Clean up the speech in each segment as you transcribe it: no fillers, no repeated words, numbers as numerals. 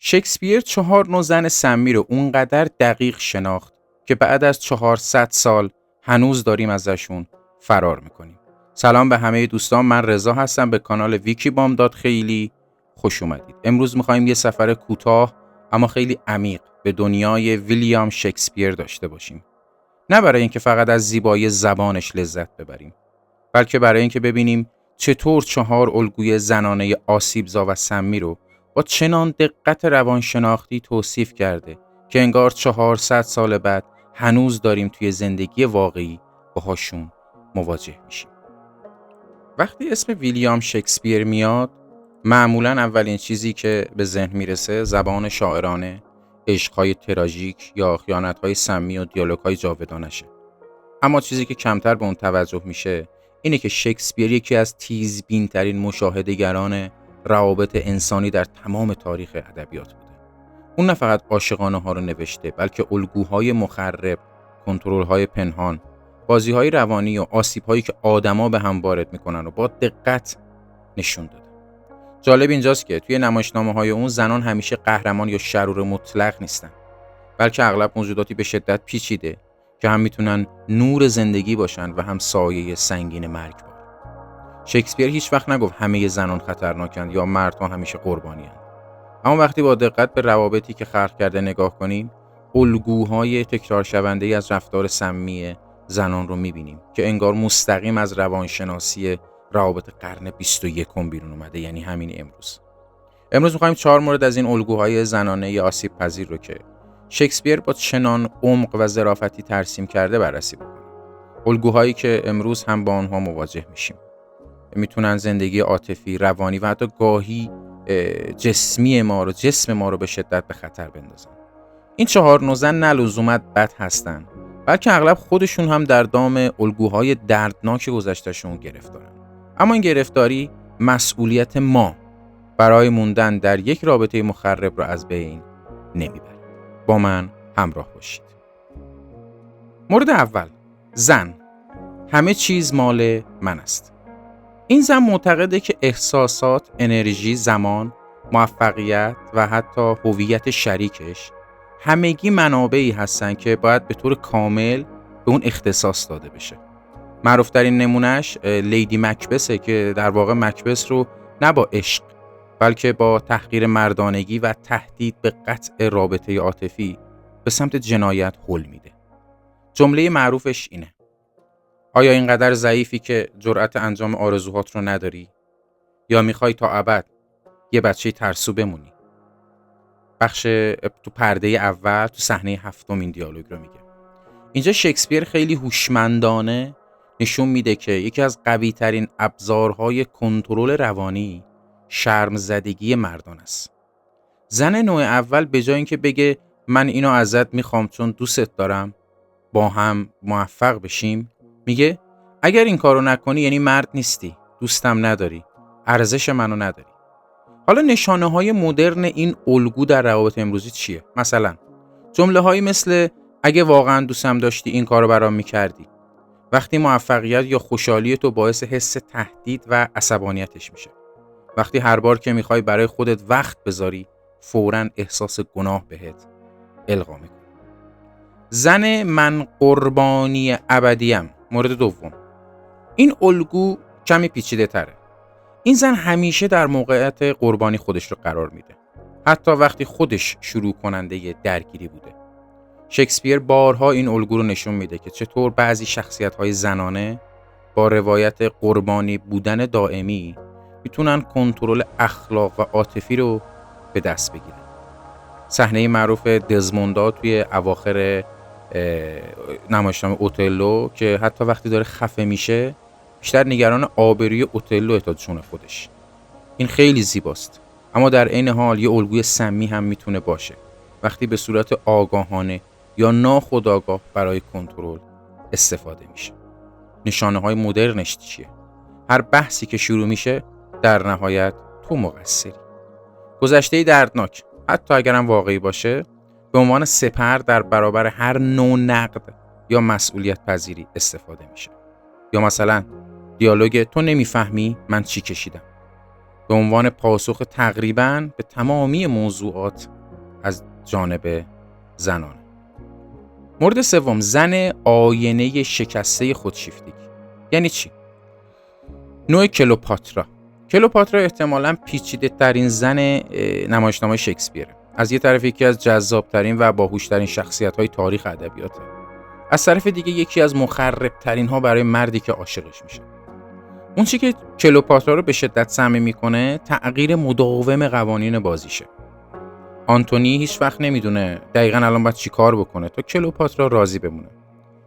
شکسپیر 4 نوع زن سمی رو اونقدر دقیق شناخت که بعد از 400 سال هنوز داریم ازشون فرار میکنیم. سلام به همه دوستان، من رضا هستم، به کانال ویکی بام خیلی خوش اومدید. امروز میخوایم یه سفر کوتاه اما خیلی عمیق به دنیای ویلیام شکسپیر داشته باشیم. نه برای اینکه فقط از زیبایی زبانش لذت ببریم، بلکه برای اینکه ببینیم چطور 4 الگوی زنانه آسیبزا و سمی رو با چنان دقت روانشناختی توصیف کرده که انگار 400 سال بعد هنوز داریم توی زندگی واقعی باهاشون مواجه میشیم. وقتی اسم ویلیام شکسپیر میاد، معمولاً اولین چیزی که به ذهن میرسه زبان شاعرانه، عشق‌های تراژیک یا خیانت‌های سمی و دیالوگ‌های جاودانشه. اما چیزی که کمتر به اون توجه میشه اینه که شکسپیر یکی از تیزبین‌ترین مشاهده‌گران روابط انسانی در تمام تاریخ ادبیات بوده. اون نه فقط عاشقانه‌ها رو نوشته، بلکه الگوهای مخرب، کنترل‌های پنهان، بازی‌های روانی و آسیب‌هایی که آدما به هم وارد می‌کنن و با دقت نشون داده. جالب اینجاست که توی نمایشنامه‌های اون زنان همیشه قهرمان یا شرور مطلق نیستن، بلکه اغلب موجوداتی به شدت پیچیده که هم میتونن نور زندگی باشن و هم سایه سنگین مرگبار. شکسپیر هیچ وقت نگفت همه زنان خطرناکن یا مردها همیشه قربانی‌اند. اما وقتی با دقت به روابطی که خلق کرده نگاه کنیم، الگوهای تکرار شونده‌ای از رفتار سمی زنان رو میبینیم که انگار مستقیم از روانشناسی روابط قرن 21 بیرون اومده، یعنی همین امروز می‌خوایم 4 مورد از این الگوهای زنانه آسیب پذیر رو که شکسپیر با چنان عمق و ظرافتی ترسیم کرده بررسی بکنیم. الگوهایی که امروز هم با آنها مواجه میشیم. میتونن زندگی عاطفی، روانی و حتی گاهی جسم ما رو به شدت به خطر بندازن. این 4 نوع زن نه لزوما بد هستن، بلکه اغلب خودشون هم در دام الگوهای دردناک گذشتهشون گرفتارن. اما این گرفتاری مسئولیت ما برای موندن در یک رابطه مخرب رو از بین نمیبره. با من همراه باشید. مورد اول، زن. همه چیز مال من است. این زن معتقده که احساسات، انرژی، زمان، موفقیت و حتی هویت شریکش همگی منابعی هستن که باید به طور کامل به اون اختصاص داده بشه. معروفترین نمونهش لیدی مکبثه که در واقع مکبث رو نه با عشق، بلکه با تحقیر مردانگی و تهدید به قطع رابطه عاطفی به سمت جنایت هل میده. جمله معروفش اینه: آیا اینقدر ضعیفی که جرأت انجام آرزوهات رو نداری؟ یا میخوای تا ابد یه بچه ترسو بمونی؟ بخش تو پرده اول تو صحنه 7 این دیالوگ رو میگه. اینجا شکسپیر خیلی هوشمندانه نشون میده که یکی از قوی ترین ابزارهای کنترل روانی شرم زدگی مردان است. زن نوع اول به جای اینکه بگه من اینو ازت میخوام چون دوست دارم با هم موفق بشیم، میگه اگر این کارو نکنی یعنی مرد نیستی، دوستم نداری، ارزش منو نداری. حالا نشانه های مدرن این الگو در روابط امروزی چیه؟ مثلا جمله هایی مثل اگه واقعا دوستم داشتی این کارو برام میکردی. وقتی موفقیت یا خوشحالی تو باعث حس تهدید و عصبانیتش میشه. وقتی هر بار که میخوای برای خودت وقت بذاری فوراً احساس گناه بهت القا میکنه. زن من قربانی ابدیم. مورد دوم، این الگو کمی پیچیده تره. این زن همیشه در موقعیت قربانی خودش رو قرار میده، حتی وقتی خودش شروع کننده درگیری بوده. شکسپیر بارها این الگو رو نشون میده که چطور بعضی شخصیت‌های زنانه با روایت قربانی بودن دائمی میتونن کنترل اخلاق و عاطفی رو به دست بگیرن. صحنه معروف دزموندا توی اواخر نمایشنامه اوتلو که حتی وقتی داره خفه میشه بیشتر نگران آبروی اوتلو تا جون خودش. این خیلی زیباست، اما در عین حال یه الگوی سمی هم میتونه باشه وقتی به صورت آگاهانه یا ناخودآگاه برای کنترل استفاده میشه. نشانه های مدرنش چیه؟ هر بحثی که شروع میشه در نهایت تو مقصری. گذشته دردناک، حتی اگرم واقعی باشه، به عنوان سپر در برابر هر نوع نقد یا مسئولیت پذیری استفاده میشه. یا مثلا دیالوگ تو نمیفهمی من چی کشیدم. به عنوان پاسخ تقریباً به تمامی موضوعات از جانب زنانه. مورد سوم، زن آینه شکسته خودشیفتگی. یعنی چی؟ نوع کلوپاترا. کلوپاترا احتمالاً پیچیده ترین زن نمایشنامه شکسپیره. از یه طرف یکی از جذابترین و باهوشترین شخصیت‌های تاریخ ادبیاته. از طرف دیگه یکی از مخربترین ها برای مردی که عاشقش میشه. اون چی که کلوپاترا رو به شدت سمی میکنه تغییر مداوم قوانین بازیشه. آنتونی هیچ وقت نمیدونه دقیقاً الان باید چی کار بکنه تا کلوپاترا راضی بمونه.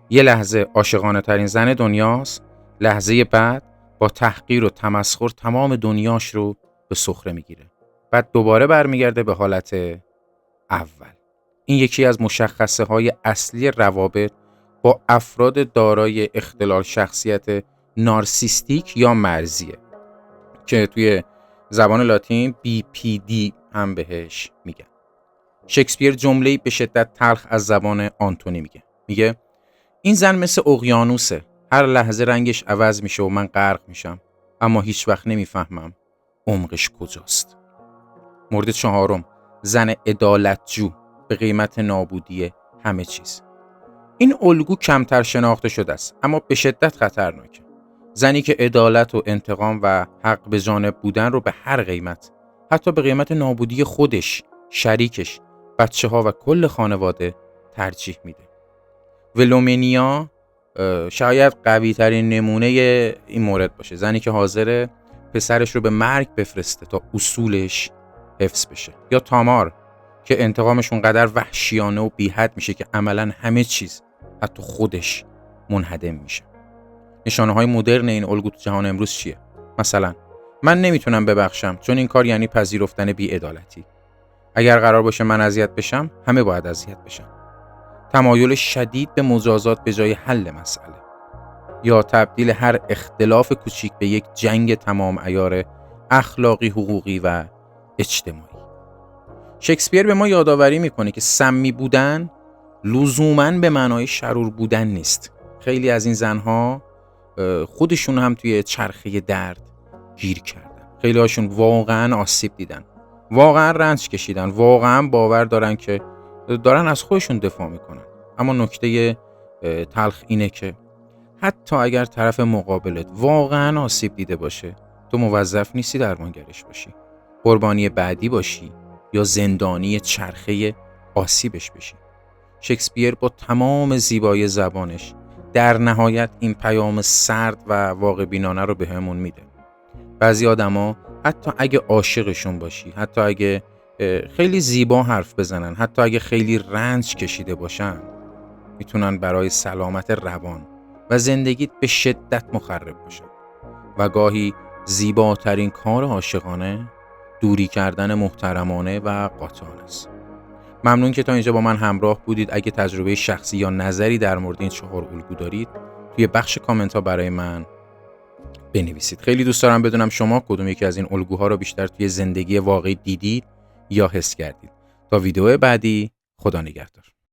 یه لحظه عاشقانه ترین زن دنیاست، لحظه بعد با تحقیر و تمسخر تمام دنیاش رو به سخره میگیره. بعد دوباره برمیگرده به حالت اول. این یکی از مشخصه های اصلی روابط با افراد دارای اختلال شخصیت نارسیستیک یا مرزیه که توی زبان لاتین BPD هم بهش میگن. شکسپیر جمله‌ای به شدت تلخ از زبان آنتونی میگه این زن مثل اقیانوسه، هر لحظه رنگش عوض میشه و من غرق میشم، اما هیچ وقت نمیفهمم عمقش کجاست. مورد چهارم، زن عدالتجو به قیمت نابودی همه چیز. این الگو کمتر شناخته شده است اما به شدت خطرناکه. زنی که عدالت و انتقام و حق به جانب بودن رو به هر قیمت، حتی به قیمت نابودی خودش، شریکش، بچه‌ها و کل خانواده ترجیح میده. ولومنیا شاید قوی ترین نمونه این مورد باشه. زنی که حاضره پسرش رو به مرگ بفرسته تا اصولش حفظ بشه. یا تامار که انتقامش اونقدر وحشیانه و بی‌حد میشه که عملاً همه چیز، حتی خودش، منهدم میشه. نشانه‌های مدرن این الگو تو جهان امروز چیه؟ مثلا من نمیتونم ببخشم چون این کار یعنی پذیرفتن بی‌عدالتی. اگر قرار باشه من اذیت بشم، همه باید اذیت بشن. تمایل شدید به مجازات به جای حل مسئله. یا تبدیل هر اختلاف کوچیک به یک جنگ تمام عیار اخلاقی، حقوقی و اجتماعی. شکسپیر به ما یادآوری میکنه که سمی بودن لزوماً به معنای شرور بودن نیست. خیلی از این زنها خودشون هم توی چرخه درد گیر کردن. خیلی هاشون واقعاً آسیب دیدن، واقعاً رنج کشیدن، واقعاً باور دارن که دارن از خودشون دفاع میکنن. اما نکته تلخ اینه که حتی اگر طرف مقابلت واقعاً آسیب دیده باشه، تو موظف نیستی درمانگرش باشی، قربانی بعدی باشی یا زندانی چرخه آسیبش بشی. شکسپیر با تمام زیبایی زبانش در نهایت این پیام سرد و واقع بینانه رو بهمون میده. بعضی آدما حتی اگه عاشقشون باشی، حتی اگه خیلی زیبا حرف بزنن، حتی اگه خیلی رنج کشیده باشن، میتونن برای سلامت روان و زندگیت به شدت مخرب باشن. و گاهی زیباترین کار عاشقانه دوری کردن محترمانه و قاطعانه است. ممنون که تا اینجا با من همراه بودید. اگه تجربه شخصی یا نظری در مورد این 4 الگو دارید، توی بخش کامنت ها برای من بنویسید. خیلی دوست دارم بدونم شما کدوم یکی از این الگوها رو بیشتر توی زندگی واقعی دیدید یا حس کردید. تا ویدیو بعدی، خدا نگهدار.